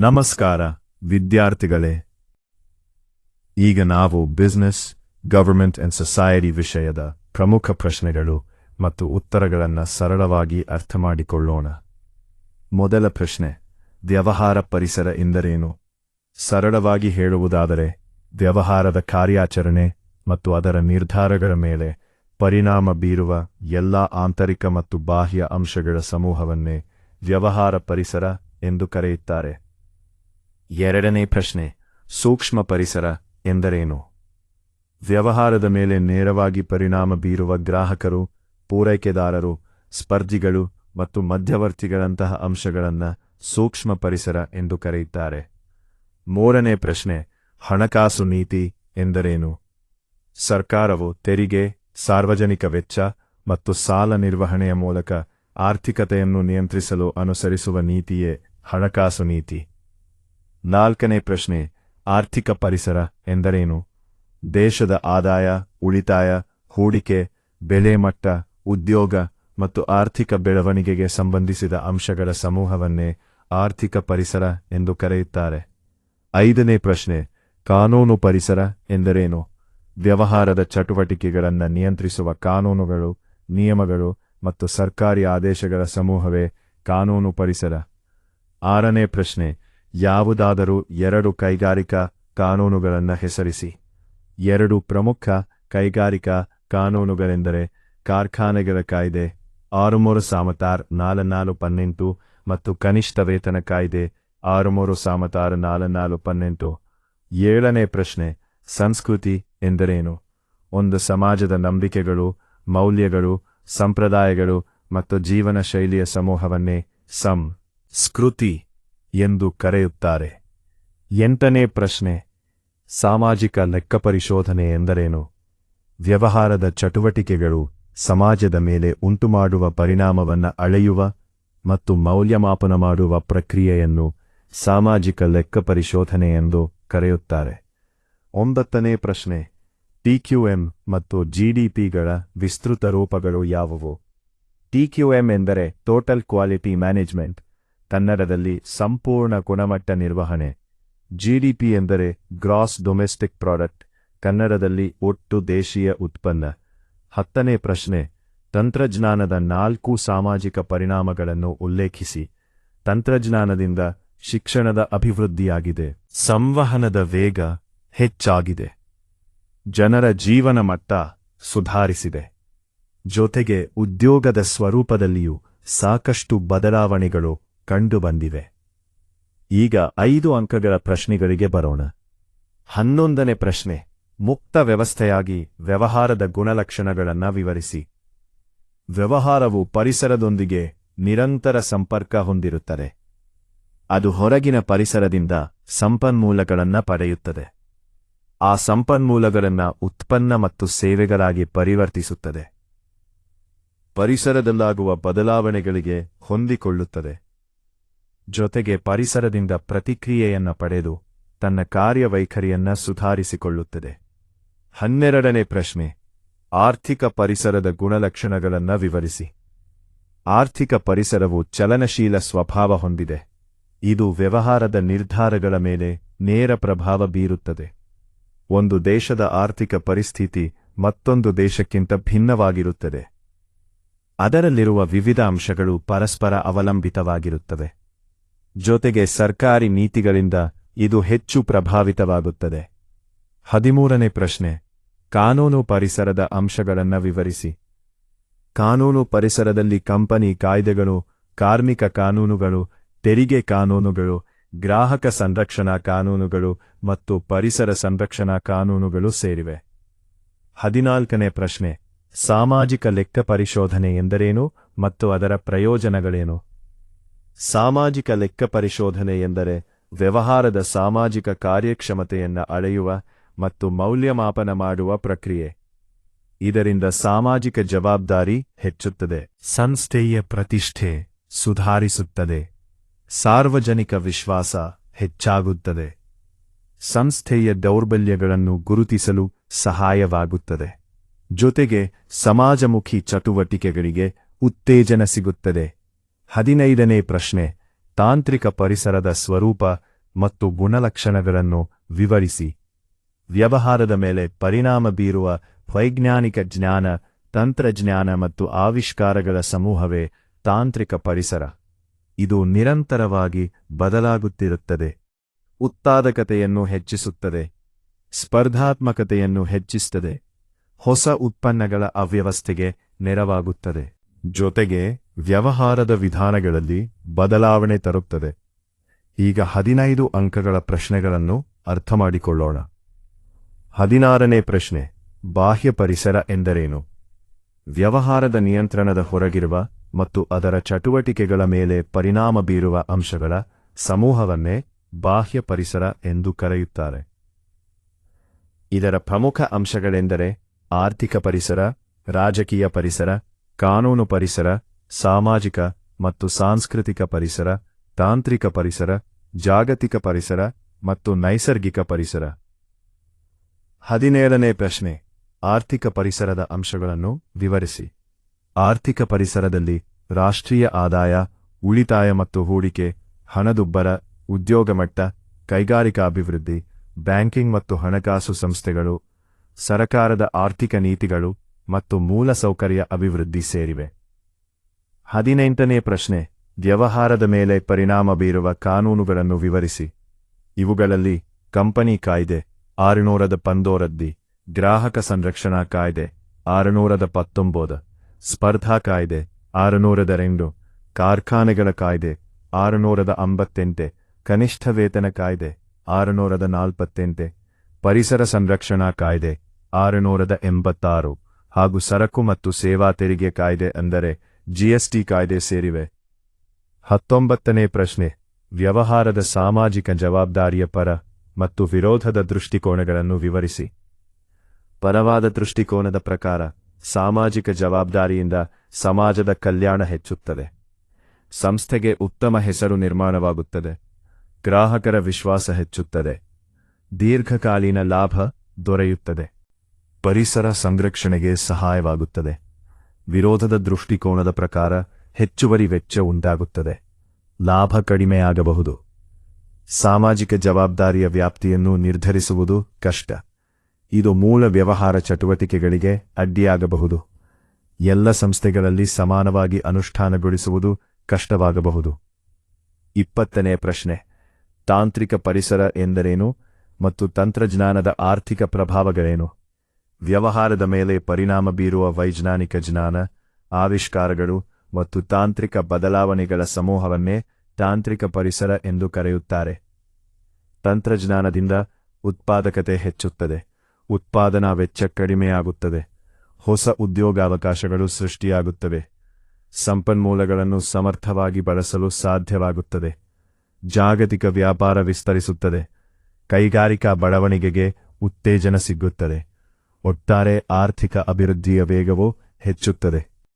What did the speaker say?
ನಮಸ್ಕಾರ ವಿದ್ಯಾರ್ಥಿಗಳೇ. ಈಗ ನಾವು ಬಿಸಿನೆಸ್, ಗವರ್ಮೆಂಟ್ ಅಂಡ್ ಸೊಸೈಟಿ ವಿಷಯದ ಪ್ರಮುಖ ಪ್ರಶ್ನೆಗಳು ಮತ್ತು ಉತ್ತರಗಳನ್ನು ಸರಳವಾಗಿ ಅರ್ಥಮಾಡಿಕೊಳ್ಳೋಣ. ಮೊದಲ ಪ್ರಶ್ನೆ, ವ್ಯವಹಾರ ಪರಿಸರ ಎಂದರೇನು? ಸರಳವಾಗಿ ಹೇಳುವುದಾದರೆ, ವ್ಯವಹಾರದ ಕಾರ್ಯಾಚರಣೆ ಮತ್ತು ಅದರ ನಿರ್ಧಾರಗಳ ಮೇಲೆ ಪರಿಣಾಮ ಬೀರುವ ಎಲ್ಲಾ ಆಂತರಿಕ ಮತ್ತು ಬಾಹ್ಯ ಅಂಶಗಳ ಸಮೂಹವನ್ನೇ ವ್ಯವಹಾರ ಪರಿಸರ ಎಂದು ಕರೆಯುತ್ತಾರೆ. ಎರಡನೇ ಪ್ರಶ್ನೆ, ಸೂಕ್ಷ್ಮ ಪರಿಸರ ಎಂದರೇನು? ವ್ಯವಹಾರದ ಮೇಲೆ ನೇರವಾಗಿ ಪರಿಣಾಮ ಬೀರುವ ಗ್ರಾಹಕರು, ಪೂರೈಕೆದಾರರು, ಸ್ಪರ್ಧಿಗಳು ಮತ್ತು ಮಧ್ಯವರ್ತಿಗಳಂತಹ ಅಂಶಗಳನ್ನು ಸೂಕ್ಷ್ಮ ಪರಿಸರ ಎಂದು ಕರೆಯುತ್ತಾರೆ. ಮೂರನೇ ಪ್ರಶ್ನೆ, ಹಣಕಾಸು ನೀತಿ ಎಂದರೇನು? ಸರ್ಕಾರವು ತೆರಿಗೆ, ಸಾರ್ವಜನಿಕ ವೆಚ್ಚ ಮತ್ತು ಸಾಲ ನಿರ್ವಹಣೆಯ ಮೂಲಕ ಆರ್ಥಿಕತೆಯನ್ನು ನಿಯಂತ್ರಿಸಲು ಅನುಸರಿಸುವ ನೀತಿಯೇ ಹಣಕಾಸು ನೀತಿ. ನಾಲ್ಕನೇ ಪ್ರಶ್ನೆ, ಆರ್ಥಿಕ ಪರಿಸರ ಎಂದರೇನು? ದೇಶದ ಆದಾಯ, ಉಳಿತಾಯ, ಹೂಡಿಕೆ, ಬೆಲೆ ಮಟ್ಟ, ಉದ್ಯೋಗ ಮತ್ತು ಆರ್ಥಿಕ ಬೆಳವಣಿಗೆಗೆ ಸಂಬಂಧಿಸಿದ ಅಂಶಗಳ ಸಮೂಹವನ್ನೇ ಆರ್ಥಿಕ ಪರಿಸರ ಎಂದು ಕರೆಯುತ್ತಾರೆ. ಐದನೇ ಪ್ರಶ್ನೆ, ಕಾನೂನು ಪರಿಸರ ಎಂದರೇನು? ವ್ಯವಹಾರದ ಚಟುವಟಿಕೆಗಳನ್ನು ನಿಯಂತ್ರಿಸುವ ಕಾನೂನುಗಳು, ನಿಯಮಗಳು ಮತ್ತು ಸರ್ಕಾರಿ ಆದೇಶಗಳ ಸಮೂಹವೇ ಕಾನೂನು ಪರಿಸರ. ಆರನೇ ಪ್ರಶ್ನೆ, ಯಾವುದಾದರೂ ಎರಡು ಕೈಗಾರಿಕಾ ಕಾನೂನುಗಳನ್ನು ಹೆಸರಿಸಿ. ಎರಡು ಪ್ರಮುಖ ಕೈಗಾರಿಕಾ ಕಾನೂನುಗಳೆಂದರೆ ಕಾರ್ಖಾನೆಗಳ ಕಾಯ್ದೆ 63/4418 ಮತ್ತು ಕನಿಷ್ಠ ವೇತನ ಕಾಯ್ದೆ 63/4418. ಏಳನೇ ಪ್ರಶ್ನೆ, ಸಂಸ್ಕೃತಿ ಎಂದರೇನು? ಒಂದು ಸಮಾಜದ ನಂಬಿಕೆಗಳು, ಮೌಲ್ಯಗಳು, ಸಂಪ್ರದಾಯಗಳು ಮತ್ತು ಜೀವನ ಶೈಲಿಯ ಸಮೂಹವನ್ನೇ ಸಂಸ್ಕೃತಿ ಎಂದು ಕರೆಯುತ್ತಾರೆ. ಎಂಟನೇ ಪ್ರಶ್ನೆ, ಸಾಮಾಜಿಕ ಲೆಕ್ಕಪರಿಶೋಧನೆ ಎಂದರೇನು? ವ್ಯವಹಾರದ ಚಟುವಟಿಕೆಗಳು ಸಮಾಜದ ಮೇಲೆ ಉಂಟುಮಾಡುವ ಪರಿಣಾಮವನ್ನು ಅಳೆಯುವ ಮತ್ತು ಮೌಲ್ಯಮಾಪನ ಮಾಡುವ ಪ್ರಕ್ರಿಯೆಯನ್ನು ಸಾಮಾಜಿಕ ಲೆಕ್ಕಪರಿಶೋಧನೆ ಎಂದು ಕರೆಯುತ್ತಾರೆ. ಒಂಬತ್ತನೇ ಪ್ರಶ್ನೆ, ಟಿಕ್ಯುಎಂ ಮತ್ತು ಜಿಡಿಪಿಗಳ ವಿಸ್ತೃತ ರೂಪಗಳು ಯಾವುವು? ಟಿಕ್ಯುಎಂ ಎಂದರೆ ಟೋಟಲ್ ಕ್ವಾಲಿಟಿ ಮ್ಯಾನೇಜ್ಮೆಂಟ್, ಕನ್ನಡದಲ್ಲಿ ಸಂಪೂರ್ಣ ಗುಣಮಟ್ಟ ನಿರ್ವಹಣೆ. ಜಿಡಿಪಿ ಎಂದರೆ ಗ್ರಾಸ್ ಡೊಮೆಸ್ಟಿಕ್ ಪ್ರಾಡಕ್ಟ್, ಕನ್ನಡದಲ್ಲಿ ಒಟ್ಟು ದೇಶೀಯ ಉತ್ಪನ್ನ. ಹತ್ತನೇ ಪ್ರಶ್ನೆ, ತಂತ್ರಜ್ಞಾನದ 4 ಸಾಮಾಜಿಕ ಪರಿಣಾಮಗಳನ್ನು ಉಲ್ಲೇಖಿಸಿ. ತಂತ್ರಜ್ಞಾನದಿಂದ ಶಿಕ್ಷಣದ ಅಭಿವೃದ್ಧಿಯಾಗಿದೆ, ಸಂವಹನದ ವೇಗ ಹೆಚ್ಚಾಗಿದೆ, ಜನರ ಜೀವನ ಮಟ್ಟ ಸುಧಾರಿಸಿದೆ, ಜೊತೆಗೆ ಉದ್ಯೋಗದ ಸ್ವರೂಪದಲ್ಲಿಯೂ ಸಾಕಷ್ಟು ಬದಲಾವಣೆಗಳು ಕಂಡುಬಂದಿವೆ. ಈಗ 5 ಅಂಕಗಳ ಪ್ರಶ್ನೆಗಳಿಗೆ ಬರೋಣ. 11ನೇ ಪ್ರಶ್ನೆ, ಮುಕ್ತ ವ್ಯವಸ್ಥೆಯಾಗಿ ವ್ಯವಹಾರದ ಗುಣಲಕ್ಷಣಗಳನ್ನು ವಿವರಿಸಿ. ವ್ಯವಹಾರವು ಪರಿಸರದೊಂದಿಗೆ ನಿರಂತರ ಸಂಪರ್ಕ ಹೊಂದಿರುತ್ತದೆ. ಅದು ಹೊರಗಿನ ಪರಿಸರದಿಂದ ಸಂಪನ್ಮೂಲಗಳನ್ನು ಪಡೆಯುತ್ತದೆ. ಆ ಸಂಪನ್ಮೂಲಗಳನ್ನು ಉತ್ಪನ್ನ ಮತ್ತು ಸೇವೆಗಳಾಗಿ ಪರಿವರ್ತಿಸುತ್ತದೆ. ಪರಿಸರದಲ್ಲಾಗುವ ಬದಲಾವಣೆಗಳಿಗೆ ಹೊಂದಿಕೊಳ್ಳುತ್ತದೆ. ಜೊತೆಗೆ ಪರಿಸರದಿಂದ ಪ್ರತಿಕ್ರಿಯೆಯನ್ನು ಪಡೆದು ತನ್ನ ಕಾರ್ಯವೈಖರಿಯನ್ನು ಸುಧಾರಿಸಿಕೊಳ್ಳುತ್ತದೆ. 12ನೇ ಪ್ರಶ್ನೆ, ಆರ್ಥಿಕ ಪರಿಸರದ ಗುಣಲಕ್ಷಣಗಳನ್ನು ವಿವರಿಸಿ. ಆರ್ಥಿಕ ಪರಿಸರವು ಚಲನಶೀಲ ಸ್ವಭಾವ ಹೊಂದಿದೆ. ಇದು ವ್ಯವಹಾರದ ನಿರ್ಧಾರಗಳ ಮೇಲೆ ನೇರ ಪ್ರಭಾವ ಬೀರುತ್ತದೆ. ಒಂದು ದೇಶದ ಆರ್ಥಿಕ ಪರಿಸ್ಥಿತಿ ಮತ್ತೊಂದು ದೇಶಕ್ಕಿಂತ ಭಿನ್ನವಾಗಿರುತ್ತದೆ. ಅದರಲ್ಲಿರುವ ವಿವಿಧ ಅಂಶಗಳು ಪರಸ್ಪರ ಅವಲಂಬಿತವಾಗಿರುತ್ತವೆ. ಜೊತೆಗೆ ಸರ್ಕಾರಿ ನೀತಿಗಳಿಂದ ಇದು ಹೆಚ್ಚು ಪ್ರಭಾವಿತವಾಗುತ್ತದೆ. 13ನೇ ಪ್ರಶ್ನೆ, ಕಾನೂನು ಪರಿಸರದ ಅಂಶಗಳನ್ನು ವಿವರಿಸಿ. ಕಾನೂನು ಪರಿಸರದಲ್ಲಿ ಕಂಪನಿ ಕಾಯ್ದೆಗಳು, ಕಾರ್ಮಿಕ ಕಾನೂನುಗಳು, ತೆರಿಗೆ ಕಾನೂನುಗಳು, ಗ್ರಾಹಕ ಸಂರಕ್ಷಣಾ ಕಾನೂನುಗಳು ಮತ್ತು ಪರಿಸರ ಸಂರಕ್ಷಣಾ ಕಾನೂನುಗಳು ಸೇರಿವೆ. 14ನೇ ಪ್ರಶ್ನೆ, ಸಾಮಾಜಿಕ ಲೆಕ್ಕ ಪರಿಶೋಧನೆ ಎಂದರೇನು ಮತ್ತು ಅದರ ಪ್ರಯೋಜನಗಳೇನು? ಸಾಮಾಜಿಕ ಲೆಕ್ಕ ಪರಿಶೋಧನೆ ಎಂದರೆ ವ್ಯವಹಾರದ ಸಾಮಾಜಿಕ ಕಾರ್ಯಕ್ಷಮತೆಯನ್ನು ಅಳೆಯುವ ಮತ್ತು ಮೌಲ್ಯಮಾಪನ ಮಾಡುವ ಪ್ರಕ್ರಿಯೆ. ಇದರಿಂದ ಸಾಮಾಜಿಕ ಜವಾಬ್ದಾರಿ ಹೆಚ್ಚುತ್ತದೆ, ಸಂಸ್ಥೆಯ ಪ್ರತಿಷ್ಠೆ ಸುಧಾರಿಸುತ್ತದೆ, ಸಾರ್ವಜನಿಕ ವಿಶ್ವಾಸ ಹೆಚ್ಚಾಗುತ್ತದೆ, ಸಂಸ್ಥೆಯ ದೌರ್ಬಲ್ಯಗಳನ್ನು ಗುರುತಿಸಲು ಸಹಾಯವಾಗುತ್ತದೆ. ಜೊತೆಗೆ ಸಮಾಜಮುಖಿ ಚಟುವಟಿಕೆಗಳಿಗೆ ಉತ್ತೇಜನ ಸಿಗುತ್ತದೆ. 15ನೇ ಪ್ರಶ್ನೆ, ತಾಂತ್ರಿಕ ಪರಿಸರದ ಸ್ವರೂಪ ಮತ್ತು ಗುಣಲಕ್ಷಣಗಳನ್ನು ವಿವರಿಸಿ. ವ್ಯವಹಾರದ ಮೇಲೆ ಪರಿಣಾಮ ಬೀರುವ ವೈಜ್ಞಾನಿಕ ಜ್ಞಾನ, ತಂತ್ರಜ್ಞಾನ ಮತ್ತು ಆವಿಷ್ಕಾರಗಳ ಸಮೂಹವೇ ತಾಂತ್ರಿಕ ಪರಿಸರ. ಇದು ನಿರಂತರವಾಗಿ ಬದಲಾಗುತ್ತಿರುತ್ತದೆ, ಉತ್ಪಾದಕತೆಯನ್ನು ಹೆಚ್ಚಿಸುತ್ತದೆ, ಸ್ಪರ್ಧಾತ್ಮಕತೆಯನ್ನು ಹೆಚ್ಚಿಸುತ್ತದೆ, ಹೊಸ ಉತ್ಪನ್ನಗಳ ಅವ್ಯವಸ್ಥೆಗೆ ನೆರವಾಗುತ್ತದೆ, ಜೊತೆಗೆ ವ್ಯವಹಾರದ ವಿಧಾನಗಳಲ್ಲಿ ಬದಲಾವಣೆ ತರುತ್ತದೆ. ಈಗ 15 ಅಂಕಗಳ ಪ್ರಶ್ನೆಗಳನ್ನು ಅರ್ಥಮಾಡಿಕೊಳ್ಳೋಣ. 16ನೇ ಪ್ರಶ್ನೆ, ಬಾಹ್ಯ ಪರಿಸರ ಎಂದರೇನು? ವ್ಯವಹಾರದ ನಿಯಂತ್ರಣದ ಹೊರಗಿರುವ ಮತ್ತು ಅದರ ಚಟುವಟಿಕೆಗಳ ಮೇಲೆ ಪರಿಣಾಮ ಬೀರುವ ಅಂಶಗಳ ಸಮೂಹವನ್ನೇ ಬಾಹ್ಯ ಪರಿಸರ ಎಂದು ಕರೆಯುತ್ತಾರೆ. ಇದರ ಪ್ರಮುಖ ಅಂಶಗಳೆಂದರೆ ಆರ್ಥಿಕ ಪರಿಸರ, ರಾಜಕೀಯ ಪರಿಸರ, ಕಾನೂನು ಪರಿಸರ, ಸಾಮಾಜಿಕ ಮತ್ತು ಸಾಂಸ್ಕೃತಿಕ ಪರಿಸರ, ತಾಂತ್ರಿಕ ಪರಿಸರ, ಜಾಗತಿಕ ಪರಿಸರ ಮತ್ತು ನೈಸರ್ಗಿಕ ಪರಿಸರ. 17ನೇ ಪ್ರಶ್ನೆ, ಆರ್ಥಿಕ ಪರಿಸರದ ಅಂಶಗಳನ್ನು ವಿವರಿಸಿ. ಆರ್ಥಿಕ ಪರಿಸರದಲ್ಲಿ ರಾಷ್ಟ್ರೀಯ ಆದಾಯ, ಉಳಿತಾಯ ಮತ್ತು ಹೂಡಿಕೆ, ಹಣದುಬ್ಬರ, ಉದ್ಯೋಗ ಮಟ್ಟ, ಕೈಗಾರಿಕಾ ಅಭಿವೃದ್ಧಿ, ಬ್ಯಾಂಕಿಂಗ್ ಮತ್ತು ಹಣಕಾಸು ಸಂಸ್ಥೆಗಳು, ಸರಕಾರದ ಆರ್ಥಿಕ ನೀತಿಗಳು ಮತ್ತು ಮೂಲಸೌಕರ್ಯ ಅಭಿವೃದ್ಧಿ ಸೇರಿವೆ. 18ನೇ ಪ್ರಶ್ನೆ, ವ್ಯವಹಾರದ ಮೇಲೆ ಪರಿಣಾಮ ಬೀರುವ ಕಾನೂನುಗಳನ್ನು ವಿವರಿಸಿ. ಇವುಗಳಲ್ಲಿ ಕಂಪನಿ ಕಾಯ್ದೆ 615, ಗ್ರಾಹಕ ಸಂರಕ್ಷಣಾ ಕಾಯ್ದೆ 619, ಸ್ಪರ್ಧಾ ಕಾಯ್ದೆ 602, ಕಾರ್ಖಾನೆಗಳ ಕಾಯ್ದೆ 658, ಕನಿಷ್ಠ ವೇತನ ಕಾಯ್ದೆ 648, ಪರಿಸರ ಸಂರಕ್ಷಣಾ ಕಾಯ್ದೆ 686 ಹಾಗೂ ಸರಕು ಮತ್ತು ಸೇವಾ ತೆರಿಗೆ ಕಾಯ್ದೆ ಅಂದರೆ ಜಿಎಸ್ಟಿ ಕಾಯ್ದೆ ಸೇರಿವೆ. 19ನೇ ಪ್ರಶ್ನೆ, ವ್ಯವಹಾರದ ಸಾಮಾಜಿಕ ಜವಾಬ್ದಾರಿಯ ಪರ ಮತ್ತು ವಿರೋಧದ ದೃಷ್ಟಿಕೋನಗಳನ್ನು ವಿವರಿಸಿ. ಪರವಾದ ದೃಷ್ಟಿಕೋನದ ಪ್ರಕಾರ ಸಾಮಾಜಿಕ ಜವಾಬ್ದಾರಿಯಿಂದ ಸಮಾಜದ ಕಲ್ಯಾಣ ಹೆಚ್ಚುತ್ತದೆ, ಸಂಸ್ಥೆಗೆ ಉತ್ತಮ ಹೆಸರು ನಿರ್ಮಾಣವಾಗುತ್ತದೆ, ಗ್ರಾಹಕರ ವಿಶ್ವಾಸ ಹೆಚ್ಚುತ್ತದೆ, ದೀರ್ಘಕಾಲೀನ ಲಾಭ ದೊರೆಯುತ್ತದೆ, ಪರಿಸರ ಸಂರಕ್ಷಣೆಗೆ ಸಹಾಯವಾಗುತ್ತದೆ. ವಿರೋಧದ ದೃಷ್ಟಿಕೋನದ ಪ್ರಕಾರ ಹೆಚ್ಚುವರಿ ವೆಚ್ಚ ಉಂಟಾಗುತ್ತದೆ, ಲಾಭ ಕಡಿಮೆಯಾಗಬಹುದು, ಸಾಮಾಜಿಕ ಜವಾಬ್ದಾರಿಯ ವ್ಯಾಪ್ತಿಯನ್ನು ನಿರ್ಧರಿಸುವುದು ಕಷ್ಟ, ಇದು ಮೂಲ ವ್ಯವಹಾರ ಚಟುವಟಿಕೆಗಳಿಗೆ ಅಡ್ಡಿಯಾಗಬಹುದು, ಎಲ್ಲ ಸಂಸ್ಥೆಗಳಲ್ಲಿ ಸಮಾನವಾಗಿ ಅನುಷ್ಠಾನಗೊಳಿಸುವುದು ಕಷ್ಟವಾಗಬಹುದು. 20ನೇ ಪ್ರಶ್ನೆ, ತಾಂತ್ರಿಕ ಪರಿಸರ ಎಂದರೇನು ಮತ್ತು ತಂತ್ರಜ್ಞಾನದ ಆರ್ಥಿಕ ಪ್ರಭಾವಗಳೇನು? ವ್ಯವಹಾರದ ಮೇಲೆ ಪರಿಣಾಮ ಬೀರುವ ವೈಜ್ಞಾನಿಕ ಜ್ಞಾನ, ಆವಿಷ್ಕಾರಗಳು ಮತ್ತು ತಾಂತ್ರಿಕ ಬದಲಾವಣೆಗಳ ಸಮೂಹವನ್ನೇ ತಾಂತ್ರಿಕ ಪರಿಸರ ಎಂದು ಕರೆಯುತ್ತಾರೆ. ತಂತ್ರಜ್ಞಾನದಿಂದ ಉತ್ಪಾದಕತೆ ಹೆಚ್ಚುತ್ತದೆ, ಉತ್ಪಾದನಾ ವೆಚ್ಚ ಕಡಿಮೆಯಾಗುತ್ತದೆ, ಹೊಸ ಉದ್ಯೋಗಾವಕಾಶಗಳು ಸೃಷ್ಟಿಯಾಗುತ್ತವೆ, ಸಂಪನ್ಮೂಲಗಳನ್ನು ಸಮರ್ಥವಾಗಿ ಬಳಸಲು ಸಾಧ್ಯವಾಗುತ್ತದೆ, ಜಾಗತಿಕ ವ್ಯಾಪಾರ ವಿಸ್ತರಿಸುತ್ತದೆ, ಕೈಗಾರಿಕಾ ಬೆಳವಣಿಗೆಗೆ ಉತ್ತೇಜನ ಸಿಗುತ್ತದೆ, ಒಟ್ಟಾರೆ ಆರ್ಥಿಕ ಅಭಿವೃದ್ಧಿಯ ವೇಗವೂ ಹೆಚ್ಚುತ್ತದೆ.